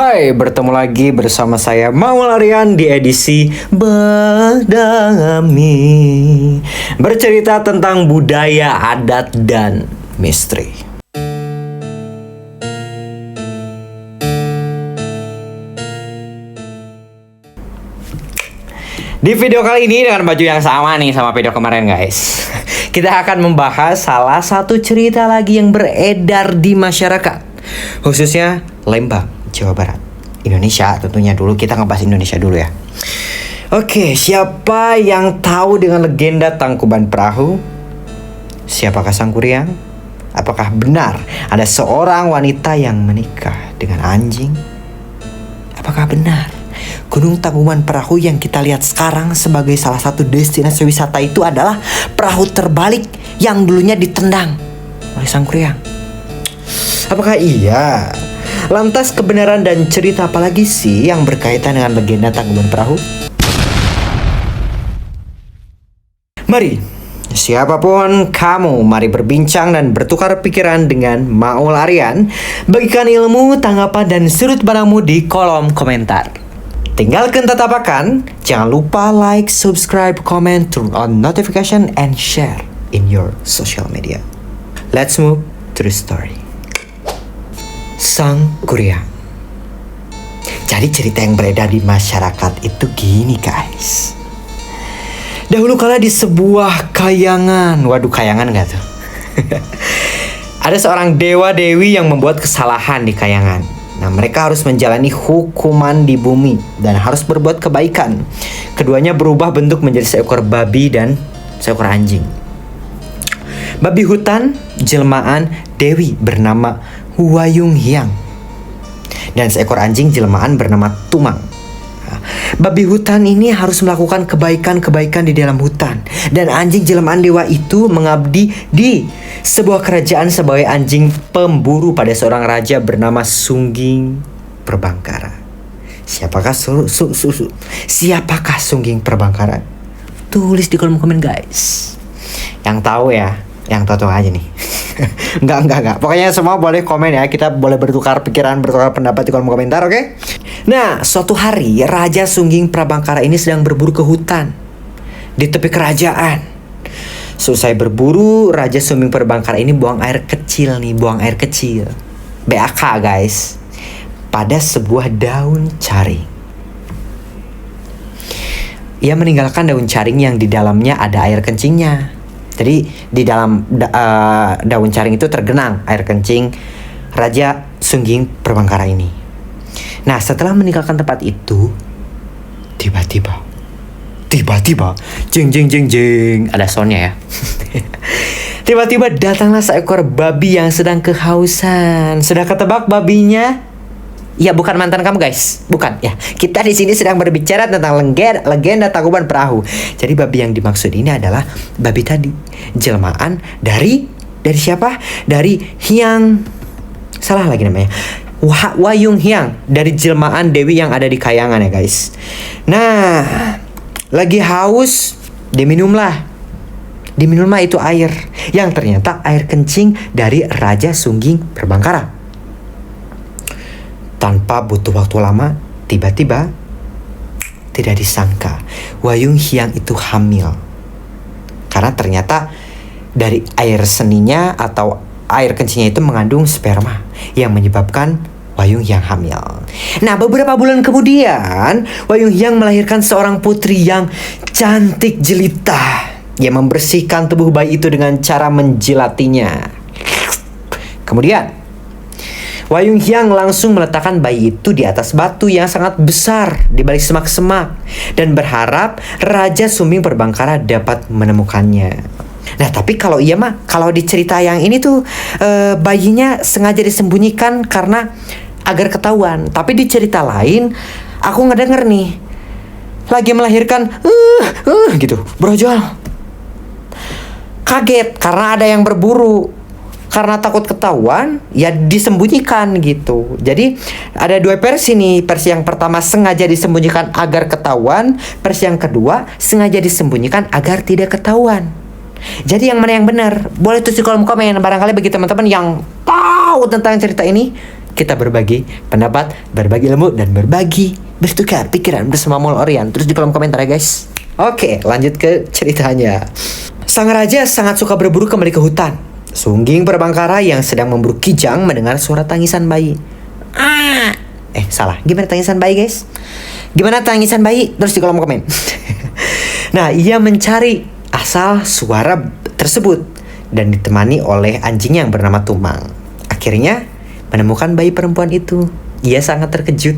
Hai, bertemu lagi bersama saya Maul Aryan di edisi Bedangami, bercerita tentang budaya, adat, dan misteri. Di video kali ini dengan baju yang sama nih sama video kemarin guys, kita akan membahas salah satu cerita lagi yang beredar di masyarakat, khususnya Lembang, Jawa Barat, Indonesia. Tentunya dulu kita ngebahas Indonesia dulu ya. Oke, siapa yang tahu dengan legenda Tangkuban Perahu? Siapakah sang kuryang? Apakah benar ada seorang wanita yang menikah dengan anjing? Apakah benar Gunung Tangkuban Perahu yang kita lihat sekarang sebagai salah satu destinasi wisata itu adalah perahu terbalik yang dulunya ditendang oleh sang kuryang? Apakah iya? Lantas kebenaran dan cerita apa lagi sih yang berkaitan dengan legenda Tangkuban Perahu? Mari, siapapun kamu, mari berbincang dan bertukar pikiran dengan Maul Aryan. Bagikan ilmu, tanggapan, dan sudut pandangmu di kolom komentar. Tinggalkan tatapakan, jangan lupa like, subscribe, comment, turn on notification, and share in your social media. Let's move to the story. Sang kuryang. Jadi cerita yang beredar di masyarakat itu gini guys. Dahulu kala di sebuah kayangan. Waduh, kayangan gak tuh? Ada seorang dewa-dewi yang membuat kesalahan di kayangan. Nah, mereka harus menjalani hukuman di bumi dan harus berbuat kebaikan. Keduanya berubah bentuk menjadi seekor babi dan seekor anjing. Babi hutan jelmaan dewi bernama Wayung Hyang, dan seekor anjing jelmaan bernama Tumang. Babi hutan ini harus melakukan kebaikan-kebaikan di dalam hutan, dan anjing jelmaan dewa itu mengabdi di sebuah kerajaan sebagai anjing pemburu pada seorang raja bernama Sungging Perbangkara. Siapakah Siapakah Sungging Perbangkara? Tulis di kolom komen guys. Yang tahu ya, yang tahu aja nih. Enggak. Pokoknya semua boleh komen ya. Kita boleh bertukar pikiran, bertukar pendapat di kolom komentar, oke? Nah, suatu hari Raja Sungging Prabangkara ini sedang berburu ke hutan di tepi kerajaan. Selesai berburu, Raja Sungging Prabangkara ini buang air kecil. BAK guys. Pada sebuah daun caring. Ia meninggalkan daun caring yang di dalamnya ada air kencingnya. Jadi di dalam daun caring itu tergenang air kencing Raja Sungging Perbangkara ini. Nah, setelah meninggalkan tempat itu, tiba-tiba, jeng, ada soundnya ya. Tiba-tiba datanglah seekor babi yang sedang kehausan. Sudah ketebak babinya? Ya, bukan mantan kamu guys, bukan ya. Kita di sini sedang berbicara tentang legenda Tangkuban Perahu. Jadi babi yang dimaksud ini adalah babi tadi, jelmaan dari siapa? Dari Hyang. Salah lagi namanya. Wayung Hyang, dari jelmaan dewi yang ada di kayangan ya guys. Nah, lagi haus, diminumlah itu air yang ternyata air kencing dari Raja Sungging Perbangkara. Tanpa butuh waktu lama, tiba-tiba tidak disangka Wayung Hyang itu hamil. Karena ternyata dari air seninya atau air kencingnya itu mengandung sperma yang menyebabkan Wayung Hyang hamil. Nah, beberapa bulan kemudian Wayung Hyang melahirkan seorang putri yang cantik jelita. Ia membersihkan tubuh bayi itu dengan cara menjilatinya. Kemudian Wayung Hyang langsung meletakkan bayi itu di atas batu yang sangat besar di balik semak-semak dan berharap Raja Sungging Perbangkara dapat menemukannya. Nah, tapi kalau di cerita yang ini tuh bayinya sengaja disembunyikan karena agar ketahuan. Tapi di cerita lain aku ngedenger nih lagi melahirkan gitu, brojol. Kaget karena ada yang berburu. Karena takut ketahuan, ya disembunyikan gitu. Jadi ada dua versi nih. Versi yang pertama sengaja disembunyikan agar ketahuan. Versi yang kedua sengaja disembunyikan agar tidak ketahuan. Jadi yang mana yang benar? Boleh tulis di kolom komen. Barangkali bagi teman-teman yang tahu tentang cerita ini, kita berbagi pendapat, berbagi ilmu, dan berbagi bertukar pikiran bersama Mall Orion. Terus di kolom komentar ya guys. Oke, lanjut ke ceritanya. Sang raja sangat suka berburu kembali ke hutan. Sungging Prabangkara yang sedang memburu kijang mendengar suara tangisan bayi. Salah. Gimana tangisan bayi guys? Gimana tangisan bayi? Terus di kolom komen. Nah, ia mencari asal suara tersebut dan ditemani oleh anjing yang bernama Tumang. Akhirnya menemukan bayi perempuan itu. Ia sangat terkejut.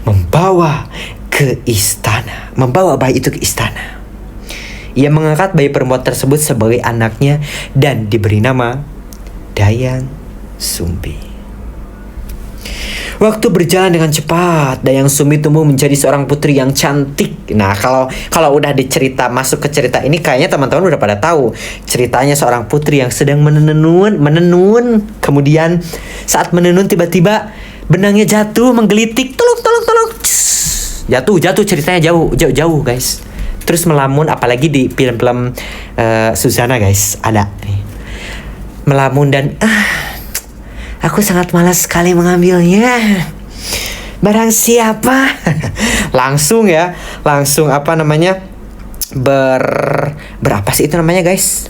Membawa bayi itu ke istana. Ia mengangkat bayi perempuan tersebut sebagai anaknya dan diberi nama Dayang Sumbi. Waktu berjalan dengan cepat, Dayang Sumbi tumbuh menjadi seorang putri yang cantik. Nah, kalau udah masuk ke cerita ini, kayaknya teman-teman udah pada tahu. Ceritanya seorang putri yang sedang menenun. Kemudian saat menenun tiba-tiba benangnya jatuh, menggelitik. Tolong. Jatuh ceritanya jauh guys. Terus melamun, apalagi di film-film Susana guys, ada nih. Melamun dan aku sangat malas sekali mengambilnya. Barang siapa? langsung berapa sih itu namanya guys?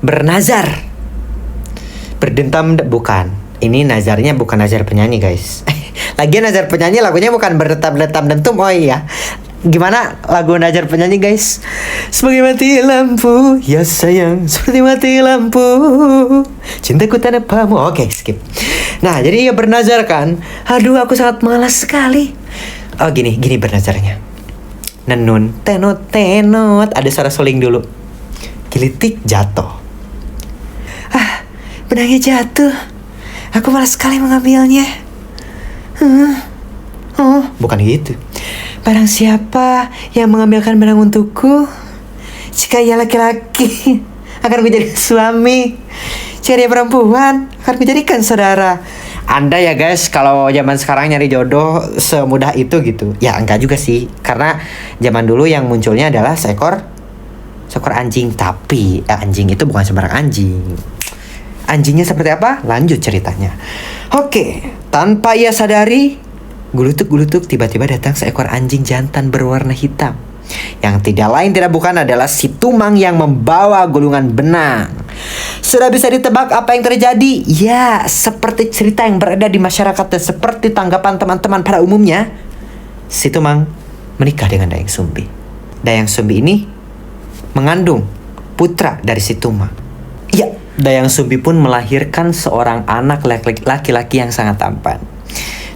Bernazar. Berdentam, bukan. Ini nazarnya bukan nazar penyanyi guys. Lagian nazar penyanyi lagunya bukan berdetam-detam dentum. Oh iya. Gimana lagu nazar penyanyi guys? Sebagai mati lampu, ya sayang, seperti mati lampu, cintaku tanpa pamu. Oke, skip. Nah, jadi ia bernazar kan. Aduh, aku sangat malas sekali. Oh, gini bernazarnya. Nenun, tenot. Ada suara suling dulu. Gelitik, jatuh. Benangnya jatuh. Aku malas sekali mengambilnya. Bukan gitu. Barang siapa yang mengambilkan benang untukku, jika ia laki-laki, akan menjadi suami. Jika dia perempuan, akan menjadikan saudara. Anda ya guys, kalau zaman sekarang nyari jodoh semudah itu gitu. Ya enggak juga sih, karena zaman dulu yang munculnya adalah seekor anjing. Tapi anjing itu bukan sembarang anjing. Anjingnya seperti apa? Lanjut ceritanya. Oke, tanpa ia sadari, gulutuk tiba-tiba datang seekor anjing jantan berwarna hitam. Yang tidak lain tidak bukan adalah si Tumang yang membawa gulungan benang. Sudah bisa ditebak apa yang terjadi? Ya, seperti cerita yang beredar di masyarakat dan seperti tanggapan teman-teman pada umumnya, si Tumang menikah dengan Dayang Sumbi. Dayang Sumbi ini mengandung putra dari si Tumang. Ya, Dayang Sumbi pun melahirkan seorang anak laki-laki yang sangat tampan.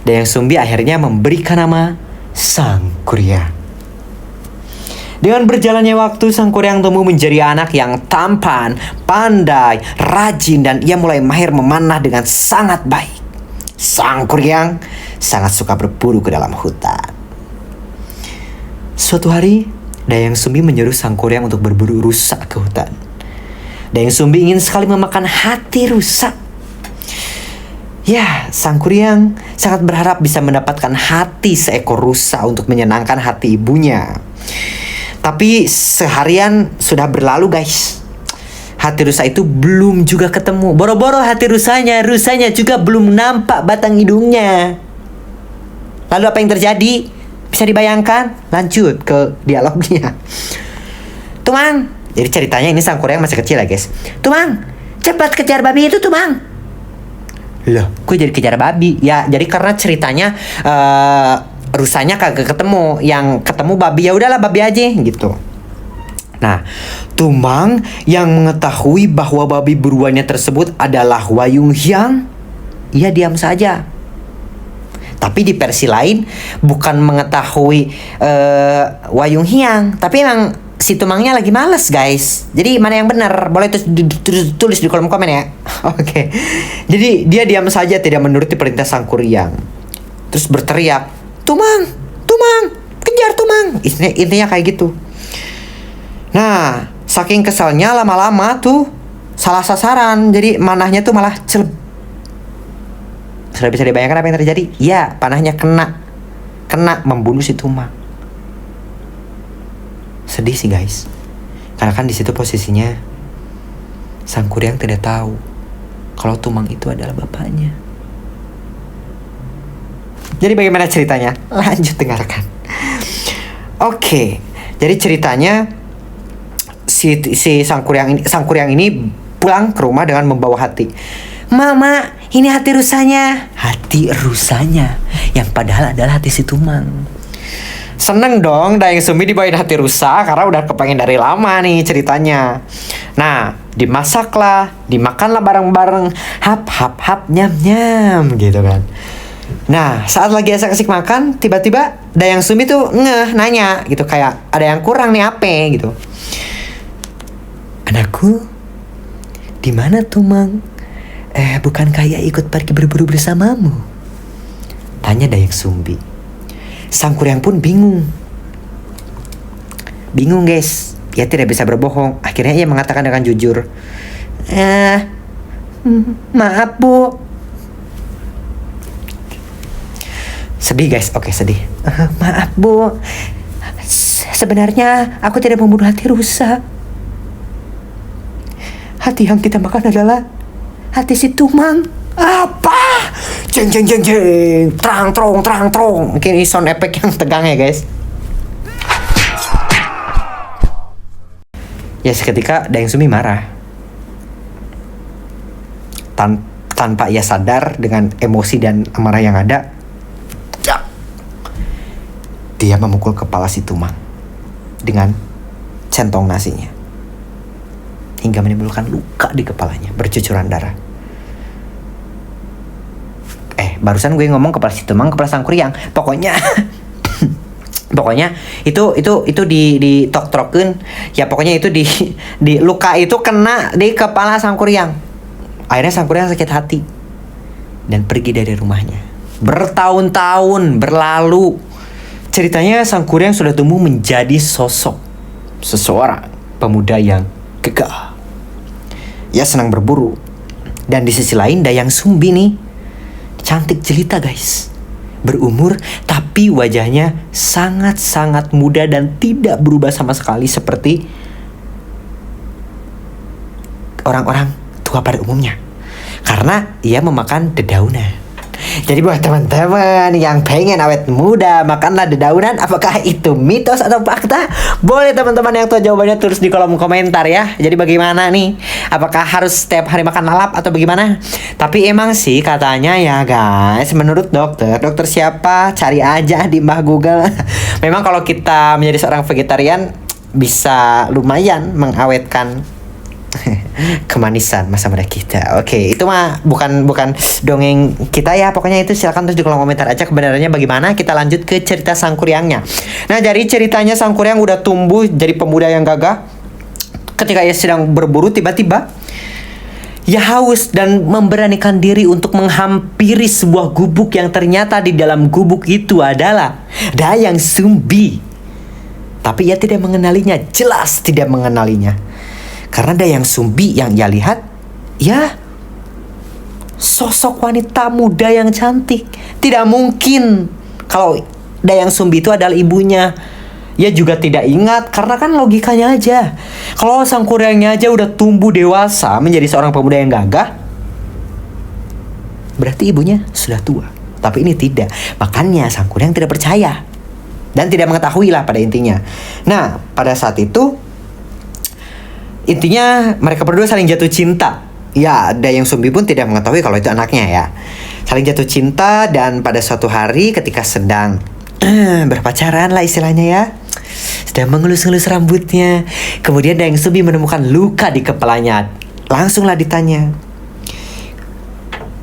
Dayang Sumbi akhirnya memberikan nama Sang Kuryang. Dengan berjalannya waktu, Sang Kuryang tumbuh menjadi anak yang tampan, pandai, rajin, dan ia mulai mahir memanah dengan sangat baik. Sang Kuryang sangat suka berburu ke dalam hutan. Suatu hari, Dayang Sumbi menyuruh Sang Kuryang untuk berburu rusa ke hutan. Dayang Sumbi ingin sekali memakan hati rusa. Ya, Sang Kuryang sangat berharap bisa mendapatkan hati seekor rusa untuk menyenangkan hati ibunya. Tapi seharian sudah berlalu guys. Hati rusa itu belum juga ketemu. Boro-boro hati rusanya juga belum nampak batang hidungnya. Lalu apa yang terjadi? Bisa dibayangkan? Lanjut ke dialognya. Tumang. Jadi ceritanya ini Sang Kuryang masih kecil ya guys. Tumang, cepat kejar babi itu Tumang. Loh, kok jadi kejar babi? Ya, jadi karena ceritanya rusanya kagak ketemu. Yang ketemu babi, ya udahlah babi aja gitu. Nah, Tumang yang mengetahui bahwa babi buruannya tersebut adalah Wayung Hyang, ia diam saja. Tapi di versi lain bukan mengetahui Wayung Hyang, tapi emang si Tumangnya lagi males guys. Jadi mana yang benar? Boleh tulis di kolom komen ya. Oke. Jadi dia diam saja, tidak menuruti perintah Sang Kuryang. Terus berteriak, Tumang, kejar Tumang. Intinya kayak gitu. Nah, saking kesalnya lama-lama tuh salah sasaran. Jadi manahnya tuh malah celep. Sudah bisa dibayangkan apa yang terjadi? Ya, panahnya kena membunuh si Tumang. Sedih sih guys, karena kan di situ posisinya Sang Kuryang tidak tahu kalau Tumang itu adalah bapaknya. Jadi bagaimana ceritanya? Lanjut dengarkan. Oke, jadi ceritanya si Sangkuriang ini pulang ke rumah dengan membawa hati. Mama, ini hati rusanya. Hati rusanya, yang padahal adalah hati si Tumang. Seneng dong Dayang Sumbi dibawain hati rusa karena udah kepengen dari lama nih ceritanya. Nah, dimasaklah, dimakanlah bareng-bareng, hap nyam nyam gitu kan. Nah, saat lagi asik-asik makan, tiba-tiba Dayang Sumbi tuh nanya gitu, kayak ada yang kurang nih apa gitu. Anakku, di mana Tumang? Bukankah ia ikut pergi berburu bersamamu? Tanya Dayang Sumbi. Sangkuriang pun bingung guys. Ia tidak bisa berbohong. Akhirnya ia mengatakan dengan jujur, maaf bu. Sedih guys, oke sedih. Maaf bu, sebenarnya aku tidak membunuh hati rusa. Hati yang kita makan adalah hati si Tumang. Apa? Jeng jeng jeng jeng, terang trong. Mungkin ini sound effect yang tegang ya guys. Ya seketika Dayang Sumbi marah. Tanpa ia sadar dengan emosi dan amarah yang ada, dia memukul kepala si Tumang dengan centong nasinya hingga menimbulkan luka di kepalanya, bercucuran darah. Barusan gue ngomong kepala si Tumang, kepala Sangkuriang. Pokoknya itu di tok-trokeun. Ya pokoknya itu di luka itu kena di kepala Sangkuriang. Akhirnya Sangkuriang sakit hati dan pergi dari rumahnya. Bertahun-tahun berlalu. Ceritanya Sangkuriang sudah tumbuh menjadi sosok seseorang pemuda yang gagah. Ia senang berburu. Dan di sisi lain Dayang Sumbi nih cantik jelita guys, berumur tapi wajahnya sangat-sangat muda dan tidak berubah sama sekali seperti orang-orang tua pada umumnya, karena ia memakan dedaunan. Jadi buat teman-teman yang pengen awet muda, makanlah dedaunan. Apakah itu mitos atau fakta? Boleh teman-teman yang tahu jawabannya tulis di kolom komentar ya. Jadi bagaimana nih? Apakah harus setiap hari makan lalap atau bagaimana? Tapi emang sih katanya ya guys, menurut dokter siapa? Cari aja di Mbah Google. Memang kalau kita menjadi seorang vegetarian bisa lumayan mengawetkan kemanisan masa muda kita. Oke, itu mah bukan dongeng kita ya. Pokoknya itu silakan tulis di kolom komentar aja kebenarannya bagaimana. Kita lanjut ke cerita Sangkuriangnya. Nah, dari ceritanya Sangkuriang udah tumbuh jadi pemuda yang gagah. Ketika ia sedang berburu, tiba-tiba ia haus dan memberanikan diri untuk menghampiri sebuah gubuk yang ternyata di dalam gubuk itu adalah Dayang Sumbi. Tapi ia tidak mengenalinya, jelas tidak mengenalinya. Karena Dayang Sumbi yang ia lihat, ya sosok wanita muda yang cantik. Tidak mungkin kalau Dayang Sumbi itu adalah ibunya. Ia juga tidak ingat, karena kan logikanya aja. Kalau Sangkuriangnya aja udah tumbuh dewasa menjadi seorang pemuda yang gagah, berarti ibunya sudah tua. Tapi ini tidak. Makanya Sangkuriang tidak percaya dan tidak mengetahui lah pada intinya. Nah, pada saat itu intinya mereka berdua saling jatuh cinta. Ya, Dayang Sumbi pun tidak mengetahui kalau itu anaknya ya. Saling jatuh cinta dan pada suatu hari ketika sedang berpacaran lah istilahnya ya, sedang mengelus-ngelus rambutnya, kemudian Dayang Sumbi menemukan luka di kepalanya. Langsunglah ditanya,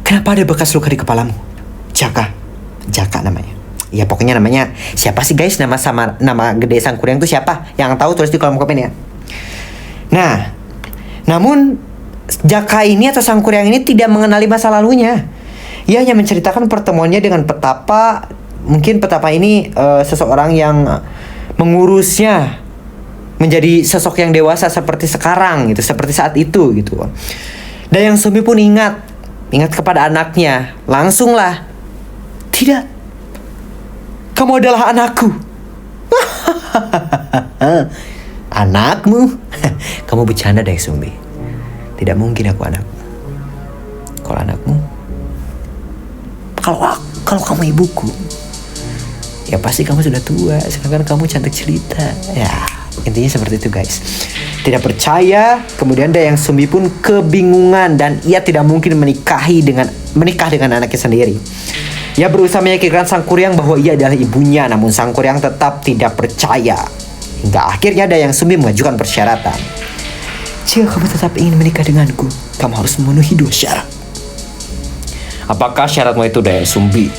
kenapa ada bekas luka di kepalamu? Jaka namanya. Ya pokoknya namanya siapa sih guys, nama gede Sangkuriang itu siapa? Yang tahu tulis di kolom komen ya. Nah, namun Jaka ini atau Sangkuriang ini tidak mengenali masa lalunya. Ia hanya menceritakan pertemuannya dengan petapa. Mungkin petapa ini seseorang yang mengurusnya menjadi sosok yang dewasa seperti sekarang gitu, seperti saat itu gitu. Dayang Sumbi pun ingat kepada anaknya. Langsunglah, tidak, kamu adalah anakku. Anakmu? Kamu bercanda Dayang Sumbi. Tidak mungkin aku anakmu. kalau anakmu. Kalau kamu ibuku, ya pasti kamu sudah tua, sedangkan kamu cantik jelita. Ya, intinya seperti itu guys. Tidak percaya, kemudian Dayang Sumbi pun kebingungan dan ia tidak mungkin menikah dengan anaknya sendiri. Ia berusaha meyakinkan Sang Kuryang bahwa ia adalah ibunya, namun Sang Kuryang tetap tidak percaya. Hingga akhirnya Dayang Sumbi mengajukan persyaratan. Jika kamu tetap ingin menikah denganku, kamu harus memenuhi 2 syarat. Apakah syaratmu itu, Dayang Sumbi?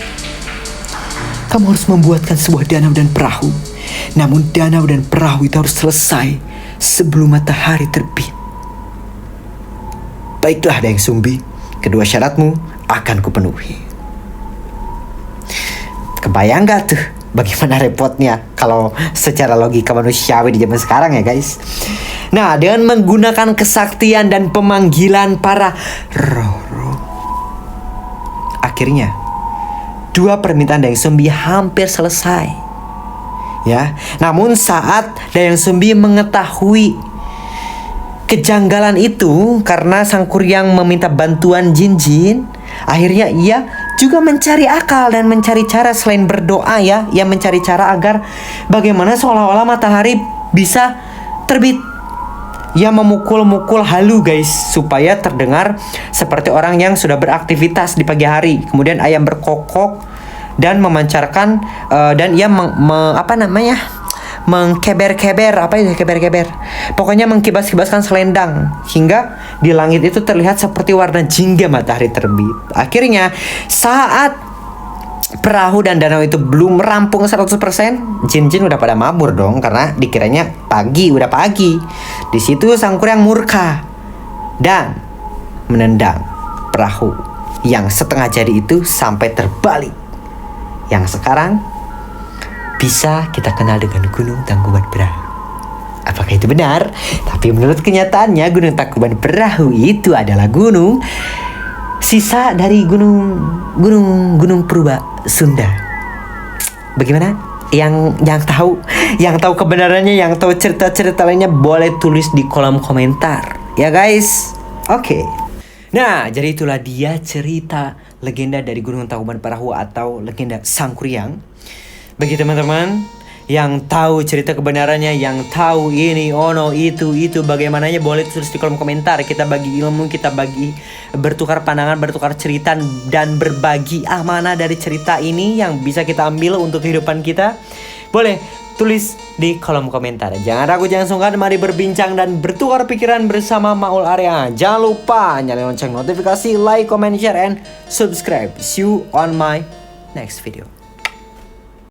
Kamu harus membuatkan sebuah danau dan perahu. Namun danau dan perahu itu harus selesai sebelum matahari terbit. Baiklah Dayang Sumbi, kedua syaratmu akan kupenuhi. Kebayang gak tuh bagaimana repotnya kalau secara logika manusiawi di zaman sekarang ya guys. Nah, dengan menggunakan kesaktian dan pemanggilan para roh-roh, akhirnya 2 permintaan Dayang Sumbi hampir selesai. Ya, namun saat Dayang Sumbi mengetahui kejanggalan itu karena Sang Kuryang meminta bantuan jin-jin, akhirnya ia juga mencari akal dan mencari cara selain berdoa ya. Ia mencari cara agar bagaimana seolah-olah matahari bisa terbit. Ia memukul-mukul halu guys, supaya terdengar seperti orang yang sudah beraktivitas di pagi hari. Kemudian ayam berkokok dan memancarkan dan ia mengkeber-keber, pokoknya mengkibas-kibaskan selendang hingga di langit itu terlihat seperti warna jingga matahari terbit. Akhirnya saat perahu dan danau itu belum rampung 100%, jin-jin udah pada mabur dong karena dikiranya udah pagi. Di situ Sang Kuryang murka dan menendang perahu yang setengah jadi itu sampai terbalik, yang sekarang bisa kita kenal dengan Gunung Tangkuban Perahu. Apakah itu benar? Tapi menurut kenyataannya Gunung Tangkuban Perahu itu adalah gunung sisa dari gunung purba Sunda. Bagaimana? Yang tahu kebenarannya, yang tahu cerita-cerita lainnya boleh tulis di kolom komentar ya guys. Oke. Nah, jadi itulah dia cerita legenda dari Gunung Tangkuban Perahu atau legenda Sang Kuryang. Bagi teman-teman yang tahu cerita kebenarannya, yang tahu ini, itu bagaimananya, boleh tulis di kolom komentar. Kita bagi ilmu, kita bagi bertukar pandangan, bertukar cerita, dan berbagi amanah dari cerita ini yang bisa kita ambil untuk kehidupan kita. Boleh tulis di kolom komentar. Jangan ragu, jangan sungkan, mari berbincang dan bertukar pikiran bersama Maul Arya. Jangan lupa nyalain lonceng notifikasi, like, comment, share, and subscribe. See you on my next video.